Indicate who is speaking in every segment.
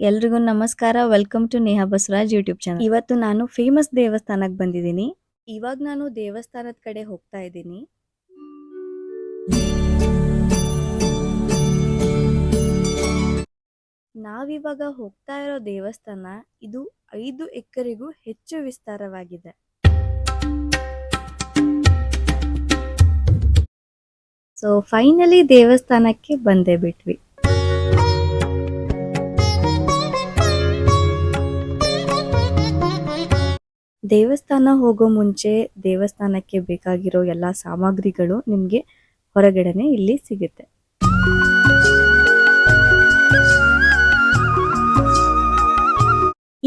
Speaker 1: ಎಲ್ರಿಗೂ ನಮಸ್ಕಾರ. Welcome to Neha Basavaraj YouTube channel. ಇವತ್ತು ನಾನು ಫೇಮಸ್ ದೇವಸ್ಥಾನಕ್ಕೆ ಬಂದಿದ್ದೀನಿ. ಇವಾಗ ನಾನು ದೇವಸ್ಥಾನದ ಕಡೆ ಹೋಗ್ತಾ ಇದ್ದೀನಿ. ನಾವಿವಾಗ ಹೋಗ್ತಾ ಇರೋ ದೇವಸ್ಥಾನ ಇದು 5 ಎಕರೆಗೂ ಹೆಚ್ಚು ವಿಸ್ತಾರವಾಗಿದೆ. ಸೊ ಫೈನಲಿ ದೇವಸ್ಥಾನಕ್ಕೆ ಬಂದೇ ಬಿಟ್ವಿ. ದೇವಸ್ಥಾನ ಹೋಗೋ ಮುಂಚೆ ದೇವಸ್ಥಾನಕ್ಕೆ ಬೇಕಾಗಿರೋ ಎಲ್ಲ ಸಾಮಗ್ರಿಗಳು ನಿಮಗೆ ಹೊರಗಡೆನೆ ಇಲ್ಲಿ ಸಿಗುತ್ತೆ.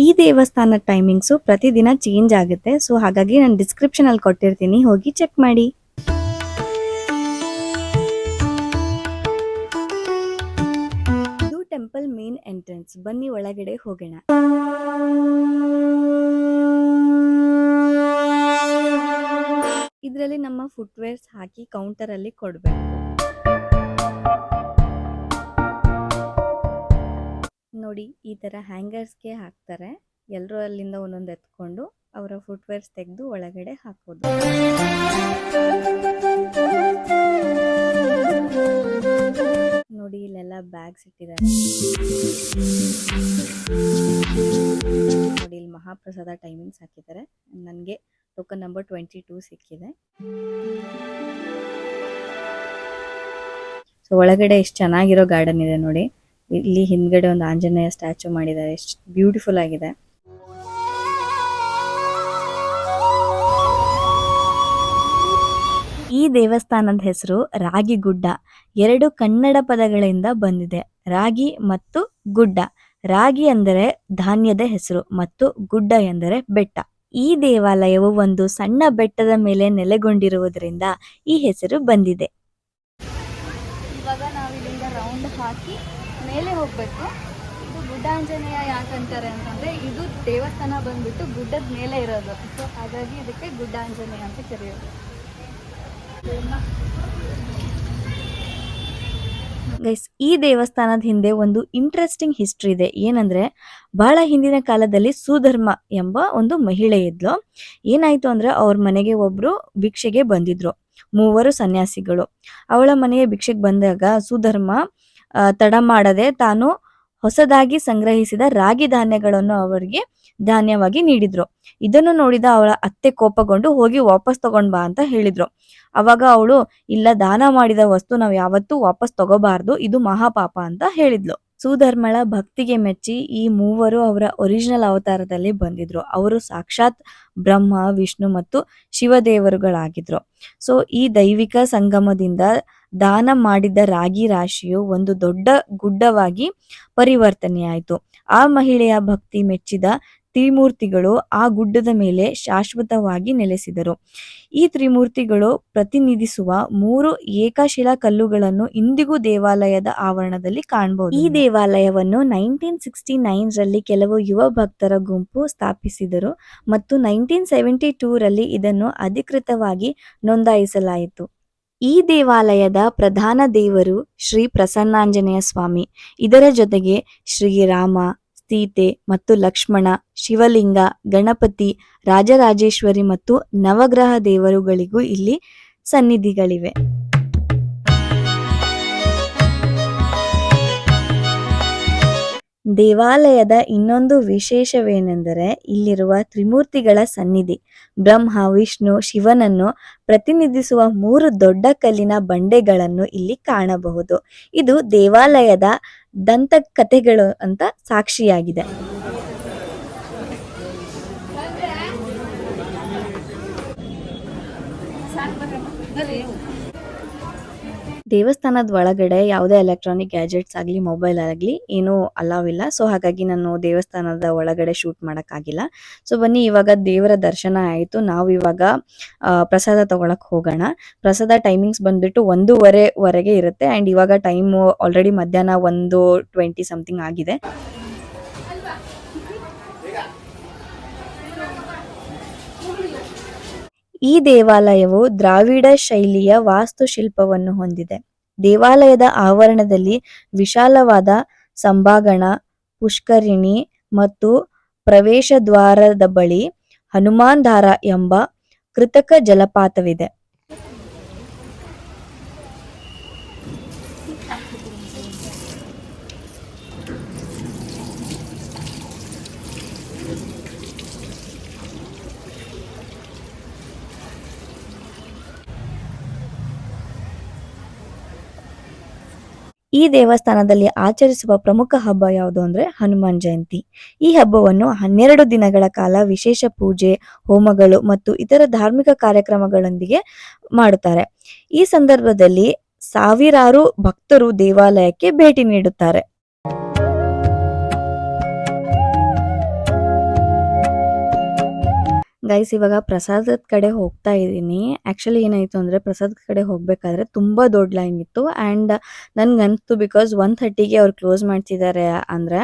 Speaker 1: ಈ ದೇವಸ್ಥಾನ ಟೈಮಿಂಗ್ಸು ಪ್ರತಿದಿನ ಚೇಂಜ್ ಆಗುತ್ತೆ. ಸೊ ಹಾಗಾಗಿ ನಾನು ಡಿಸ್ಕ್ರಿಪ್ಷನ್ ಅಲ್ಲಿ ಕೊಟ್ಟಿರ್ತೀನಿ, ಹೋಗಿ ಚೆಕ್ ಮಾಡಿ. ಇದು ಟೆಂಪಲ್ ಮೇನ್ ಎಂಟ್ರೆನ್ಸ್. ಬನ್ನಿ ಒಳಗಡೆ ಹೋಗೋಣ. ಇದರಲ್ಲಿ ನಮ್ಮ ಫುಟ್ವೇರ್ಸ್ ಹಾಕಿ ಕೌಂಟರ್ ಅಲ್ಲಿ ಕೊಡ್ಬೇಕು. ನೋಡಿ, ಈ ತರ ಹ್ಯಾಂಗರ್ಸ್ಗೆ ಹಾಕ್ತಾರೆ. ಎಲ್ಲರೂ ಅಲ್ಲಿಂದ ಒಂದೊಂದು ಎತ್ಕೊಂಡು ಅವರ ಫುಟ್ವೇರ್ಸ್ ತೆಗೆದು ಒಳಗಡೆ ಹಾಕೋದು. ನೋಡಿ, ಇಲ್ಲೆಲ್ಲ ಬ್ಯಾಗ್ಸ್ ಇಟ್ಟಿದ್ದಾರೆ. ನೋಡಿ, ಇಲ್ಲಿ ಮಹಾಪ್ರಸಾದ ಟೈಮಿಂಗ್ಸ್ ಹಾಕಿದ್ದಾರೆ. ನನಗೆ ಟೋಕನ್ ನಂಬರ್ 22 ಸಿಕ್ಕಿದೆ. ಸೊ ಒಳಗಡೆ ಎಷ್ಟು ಚೆನ್ನಾಗಿರೋ ಗಾರ್ಡನ್ ಇದೆ ನೋಡಿ. ಇಲ್ಲಿ ಹಿಂದ್ಗಡೆ ಒಂದು ಆಂಜನೇಯ ಸ್ಟ್ಯಾಚು ಮಾಡಿದ್ದಾರೆ. ಎಷ್ಟು ಬ್ಯೂಟಿಫುಲ್ ಆಗಿದೆ. ಈ ದೇವಸ್ಥಾನದ ಹೆಸರು ರಾಗಿಗುಡ್ಡ. 2 ಕನ್ನಡ ಪದಗಳಿಂದ ಬಂದಿದೆ, ರಾಗಿ ಮತ್ತು ಗುಡ್ಡ. ರಾಗಿ ಅಂದರೆ ಧಾನ್ಯದ ಹೆಸರು ಮತ್ತು ಗುಡ್ಡ ಎಂದರೆ ಬೆಟ್ಟ. ಈ ದೇವಾಲಯವು ಒಂದು ಸಣ್ಣ ಬೆಟ್ಟದ ಮೇಲೆ ನೆಲೆಗೊಂಡಿರುವುದರಿಂದ ಈ ಹೆಸರು ಬಂದಿದೆ. ಇವಾಗ ನಾವು ಇಲ್ಲಿಂದ ರೌಂಡ್ ಹಾಕಿ ಮೇಲೆ ಹೋಗ್ಬೇಕು. ಇದು ಗುಡ್ಡಾಂಜನೇಯ ಯಾಕಂತಾರೆ ಅಂತಂದ್ರೆ ಇದು ದೇವಸ್ಥಾನ ಬಂದ್ಬಿಟ್ಟು ಗುಡ್ಡದ ಮೇಲೆ ಇರೋದು. ಸೊ ಹಾಗಾಗಿ ಇದಕ್ಕೆ ಗುಡ್ಡಾಂಜನೇಯ ಅಂತ ಕರೆಯೋದು. ಗೈಸ್, ಈ ದೇವಸ್ಥಾನದ ಹಿಂದೆ ಒಂದು ಇಂಟ್ರೆಸ್ಟಿಂಗ್ ಹಿಸ್ಟ್ರಿ ಇದೆ. ಏನಂದ್ರೆ, ಬಹಳ ಹಿಂದಿನ ಕಾಲದಲ್ಲಿ ಸುಧರ್ಮ ಎಂಬ ಒಂದು ಮಹಿಳೆ ಇದ್ಲು. ಏನಾಯ್ತು ಅಂದ್ರೆ, ಅವ್ರ ಮನೆಗೆ ಒಬ್ರು ಭಿಕ್ಷೆಗೆ ಬಂದಿದ್ರು. 3 ಸನ್ಯಾಸಿಗಳು. ಅವಳ ಮನೆಗೆ ಭಿಕ್ಷೆಗೆ ಬಂದಾಗ ಸುಧರ್ಮ ತಡ ಮಾಡದೆ ತಾನು ಹೊಸದಾಗಿ ಸಂಗ್ರಹಿಸಿದ ರಾಗಿ ಧಾನ್ಯಗಳನ್ನು ಅವರಿಗೆ ಧಾನ್ಯವಾಗಿ ನೀಡಿದ್ರು. ಇದನ್ನು ನೋಡಿದ ಅವಳ ಅತ್ತೆ ಕೋಪಗೊಂಡು ಹೋಗಿ ವಾಪಸ್ ತಗೊಂಡ್ ಬಾ ಅಂತ ಹೇಳಿದ್ರು. ಅವಾಗ ಅವಳು, ಇಲ್ಲ, ದಾನ ಮಾಡಿದ ವಸ್ತು ನಾವ್ ಯಾವತ್ತೂ ವಾಪಸ್ ತಗೋಬಾರ್ದು, ಇದು ಮಹಾಪಾಪ ಅಂತ ಹೇಳಿದ್ಲು. ಸುಧರ್ಮಳ ಭಕ್ತಿಗೆ ಮೆಚ್ಚಿ ಈ 3 ಅವರ ಒರಿಜಿನಲ್ ಅವತಾರದಲ್ಲಿ ಬಂದಿದ್ರು. ಅವರು ಸಾಕ್ಷಾತ್ ಬ್ರಹ್ಮ, ವಿಷ್ಣು ಮತ್ತು ಶಿವದೇವರುಗಳಾಗಿದ್ರು. ಸೊ ಈ ದೈವಿಕ ಸಂಗಮದಿಂದ ದಾನ ಮಾಡಿದ ರಾಗಿ ರಾಶಿಯು ಒಂದು ದೊಡ್ಡ ಗುಡ್ಡವಾಗಿ ಪರಿವರ್ತನೆಯಾಯಿತು. ಆ ಮಹಿಳೆಯ ಭಕ್ತಿ ಮೆಚ್ಚಿದ ತ್ರಿಮೂರ್ತಿಗಳು ಆ ಗುಡ್ಡದ ಮೇಲೆ ಶಾಶ್ವತವಾಗಿ ನೆಲೆಸಿದರು. ಈ ತ್ರಿಮೂರ್ತಿಗಳು ಪ್ರತಿನಿಧಿಸುವ 3 ಏಕಶಿಲಾ ಕಲ್ಲುಗಳನ್ನು ಇಂದಿಗೂ ದೇವಾಲಯದ ಆವರಣದಲ್ಲಿ ಕಾಣಬಹುದು. ಈ ದೇವಾಲಯವನ್ನು 1969 ರಲ್ಲಿ ಕೆಲವು ಯುವ ಭಕ್ತರ ಗುಂಪು ಸ್ಥಾಪಿಸಿದರು ಮತ್ತು 1972 ರಲ್ಲಿ ಇದನ್ನು ಅಧಿಕೃತವಾಗಿ ನೋಂದಾಯಿಸಲಾಯಿತು. ಈ ದೇವಾಲಯದ ಪ್ರಧಾನ ದೇವರು ಶ್ರೀ ಪ್ರಸನ್ನಾಂಜನೇಯ ಸ್ವಾಮಿ. ಇದರ ಜೊತೆಗೆ ಶ್ರೀರಾಮ, ಸೀತೆ ಮತ್ತು ಲಕ್ಷ್ಮಣ, ಶಿವಲಿಂಗ, ಗಣಪತಿ, ರಾಜರಾಜೇಶ್ವರಿ ಮತ್ತು ನವಗ್ರಹ ದೇವರುಗಳಿಗೂ ಇಲ್ಲಿ ಸನ್ನಿಧಿಗಳಿವೆ. ದೇವಾಲಯದ ಇನ್ನೊಂದು ವಿಶೇಷವೇನೆಂದರೆ ಇಲ್ಲಿರುವ ತ್ರಿಮೂರ್ತಿಗಳ ಸನ್ನಿಧಿ. ಬ್ರಹ್ಮ, ವಿಷ್ಣು, ಶಿವನನ್ನು ಪ್ರತಿನಿಧಿಸುವ 3 ದೊಡ್ಡ ಕಲ್ಲಿನ ಬಂಡೆಗಳನ್ನು ಇಲ್ಲಿ ಕಾಣಬಹುದು. ಇದು ದೇವಾಲಯದ ದಂತಕಥೆಗಳು ಅಂತ ಸಾಕ್ಷಿಯಾಗಿದೆ. ದೇವಸ್ಥಾನದ ಒಳಗಡೆ ಯಾವುದೇ ಎಲೆಕ್ಟ್ರಾನಿಕ್ ಗ್ಯಾಜೆಟ್ಸ್ ಆಗಲಿ, ಮೊಬೈಲ್ ಆಗಲಿ ಏನೂ ಅಲೌ ಇಲ್ಲ. ಸೊ ಹಾಗಾಗಿ ನಾನು ದೇವಸ್ಥಾನದ ಒಳಗಡೆ ಶೂಟ್ ಮಾಡೋಕ್ಕಾಗಿಲ್ಲ. ಸೊ ಬನ್ನಿ, ಇವಾಗ ದೇವರ ದರ್ಶನ ಆಯಿತು. ನಾವು ಇವಾಗ ಪ್ರಸಾದ ತಗೊಳಕ್ ಹೋಗೋಣ. ಪ್ರಸಾದ ಟೈಮಿಂಗ್ಸ್ ಬಂದ್ಬಿಟ್ಟು 1:30 ಇರುತ್ತೆ. ಆ್ಯಂಡ್ ಇವಾಗ ಟೈಮು ಆಲ್ರೆಡಿ ಮಧ್ಯಾಹ್ನ 1:20 ಸಮಥಿಂಗ್ ಆಗಿದೆ. ಈ ದೇವಾಲಯವು ದ್ರಾವಿಡ ಶೈಲಿಯ ವಾಸ್ತುಶಿಲ್ಪವನ್ನು ಹೊಂದಿದೆ. ದೇವಾಲಯದ ಆವರಣದಲ್ಲಿ ವಿಶಾಲವಾದ ಸಭಾಂಗಣ, ಪುಷ್ಕರಿಣಿ ಮತ್ತು ಪ್ರವೇಶ ದ್ವಾರದ ಬಳಿ ಹನುಮಾನ್ ಧಾರ ಎಂಬ ಕೃತಕ ಜಲಪಾತವಿದೆ. ಈ ದೇವಸ್ಥಾನದಲ್ಲಿ ಆಚರಿಸುವ ಪ್ರಮುಖ ಹಬ್ಬ ಯಾವುದು ಅಂದ್ರೆ ಹನುಮಾನ್ ಜಯಂತಿ. ಈ ಹಬ್ಬವನ್ನು 12 ದಿನಗಳ ಕಾಲ ವಿಶೇಷ ಪೂಜೆ, ಹೋಮಗಳು ಮತ್ತು ಇತರ ಧಾರ್ಮಿಕ ಕಾರ್ಯಕ್ರಮಗಳೊಂದಿಗೆ ಮಾಡುತ್ತಾರೆ. ಈ ಸಂದರ್ಭದಲ್ಲಿ ಸಾವಿರಾರು ಭಕ್ತರು ದೇವಾಲಯಕ್ಕೆ ಭೇಟಿ ನೀಡುತ್ತಾರೆ. ಗೈಸ್, ಇವಾಗ ಪ್ರಸಾದದ ಕಡೆ ಹೋಗ್ತಾ ಇದ್ದೀನಿ. ಆ್ಯಕ್ಚುಲಿ ಏನಾಯಿತು ಅಂದರೆ ಪ್ರಸಾದದ ಕಡೆ ಹೋಗಬೇಕಾದ್ರೆ ತುಂಬ ದೊಡ್ಡ ಲೈನ್ ಇತ್ತು. ಆ್ಯಂಡ್ ನನಗನ್ನಿಸ್ತು ಬಿಕಾಸ್ 1:30ಗೆ ಅವ್ರು ಕ್ಲೋಸ್ ಮಾಡ್ತಿದ್ದಾರೆ ಅಂದರೆ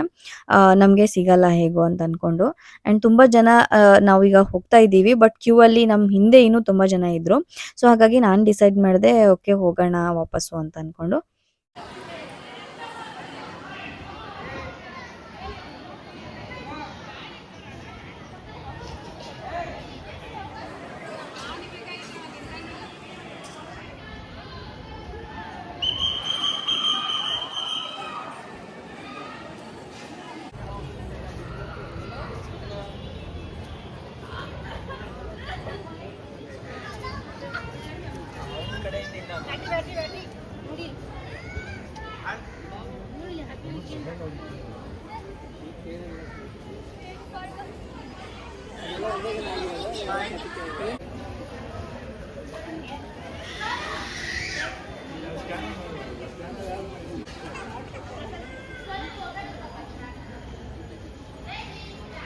Speaker 1: ನಮಗೆ ಸಿಗಲ್ಲ ಹೇಗೋ ಅಂತ ಅಂದ್ಕೊಂಡು. ಆ್ಯಂಡ್ ತುಂಬ ಜನ ನಾವೀಗ ಹೋಗ್ತಾ ಇದ್ದೀವಿ, ಬಟ್ ಕ್ಯೂ ಅಲ್ಲಿ ನಮ್ಮ ಹಿಂದೆ ಇನ್ನೂ ತುಂಬ ಜನ ಇದ್ದರು. ಸೊ ಹಾಗಾಗಿ ನಾನು ಡಿಸೈಡ್ ಮಾಡಿದೆ, ಓಕೆ ಹೋಗೋಣ ವಾಪಸ್ಸು ಅಂತ ಅಂದ್ಕೊಂಡು.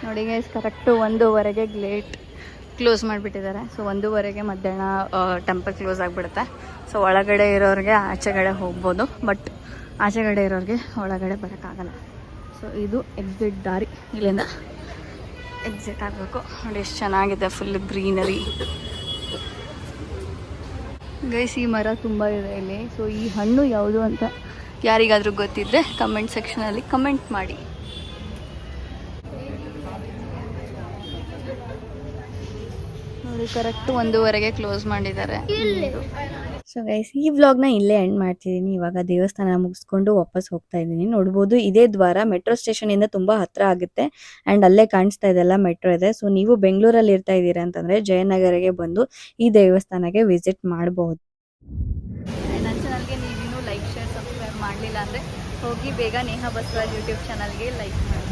Speaker 1: ನೋಡಿ ಗೈಸ್, ಕರೆಕ್ಟು 1:15ಗೆ ಗೇಟ್ ಕ್ಲೋಸ್ ಮಾಡಿಬಿಟ್ಟಿದ್ದಾರೆ. ಸೊ 1:15ಗೆ ಮಧ್ಯಾಹ್ನ ಟೆಂಪಲ್ ಕ್ಲೋಸ್ ಆಗಿಬಿಡುತ್ತೆ. ಸೊ ಒಳಗಡೆ ಇರೋರಿಗೆ ಆಚೆಗಡೆ ಹೋಗ್ಬೋದು, ಬಟ್ ಆಚೆಗಡೆ ಇರೋರಿಗೆ ಒಳಗಡೆ ಬರೋಕ್ಕಾಗಲ್ಲ. ಸೊ ಇದು ಎಕ್ಸಿಟ್ ದಾರಿ, ಇಲ್ಲಿಂದ ಎಕ್ಸಿಟ್ ಆಗಬೇಕು. ನೋಡಿ ಎಷ್ಟು ಚೆನ್ನಾಗಿದೆ, ಫುಲ್ ಗ್ರೀನರಿ. ಗೈಸ್, ಈ ಮರ ತುಂಬ ಇದೆ ಇಲ್ಲಿ. ಸೊ ಈ ಹಣ್ಣು ಯಾವುದು ಅಂತ ಯಾರಿಗಾದರೂ ಗೊತ್ತಿದ್ದರೆ ಕಮೆಂಟ್ ಸೆಕ್ಷನಲ್ಲಿ ಕಮೆಂಟ್ ಮಾಡಿ. ನೋಡಿ, ಕರೆಕ್ಟ್ 1:15ಗೆ ಕ್ಲೋಸ್ ಮಾಡಿದ್ದಾರೆ. ಸೊ ಗೈಸ್, ಈ ವ್ಲಾಗ್ನ ಇಲ್ಲೇ ಎಂಡ್ ಮಾಡ್ತಿದ್ದೀನಿ. ಇವಾಗ ದೇವಸ್ಥಾನ ಮುಗಿಸ್ಕೊಂಡು ವಾಪಸ್ ಹೋಗ್ತಾ ಇದ್ದೀನಿ. ನೋಡ್ಬೋದು, ಇದೇ ದ್ವಾರ ಮೆಟ್ರೋ ಸ್ಟೇಷನಿಂದ ತುಂಬ ಹತ್ತಿರ ಆಗುತ್ತೆ. ಆ್ಯಂಡ್ ಅಲ್ಲೇ ಕಾಣಿಸ್ತಾ ಇದೆಲ್ಲ ಮೆಟ್ರೋ ಇದೆ. ಸೊ ನೀವು ಬೆಂಗಳೂರಲ್ಲಿ ಇರ್ತಾ ಇದ್ದೀರಾ ಅಂತಂದರೆ ಜಯನಗರಿಗೆ ಬಂದು ಈ ದೇವಸ್ಥಾನಕ್ಕೆ ವಿಸಿಟ್ ಮಾಡಬಹುದು. ನನ್ನ ಚಾನಲ್ಗೆ ನೀವಿನ್ನೂ ಲೈಕ್, ಶೇರ್, ಸಬ್ಸ್ಕ್ರೈಬ್ ಮಾಡಲಿಲ್ಲ ಅಂದರೆ ಹೋಗಿ ಬೇಗ ನೇಹಾ ಬಸವರಾಜ್ ಯೂಟ್ಯೂಬ್ ಚಾನಲ್ಗೆ ಲೈಕ್ ಮಾಡಿ.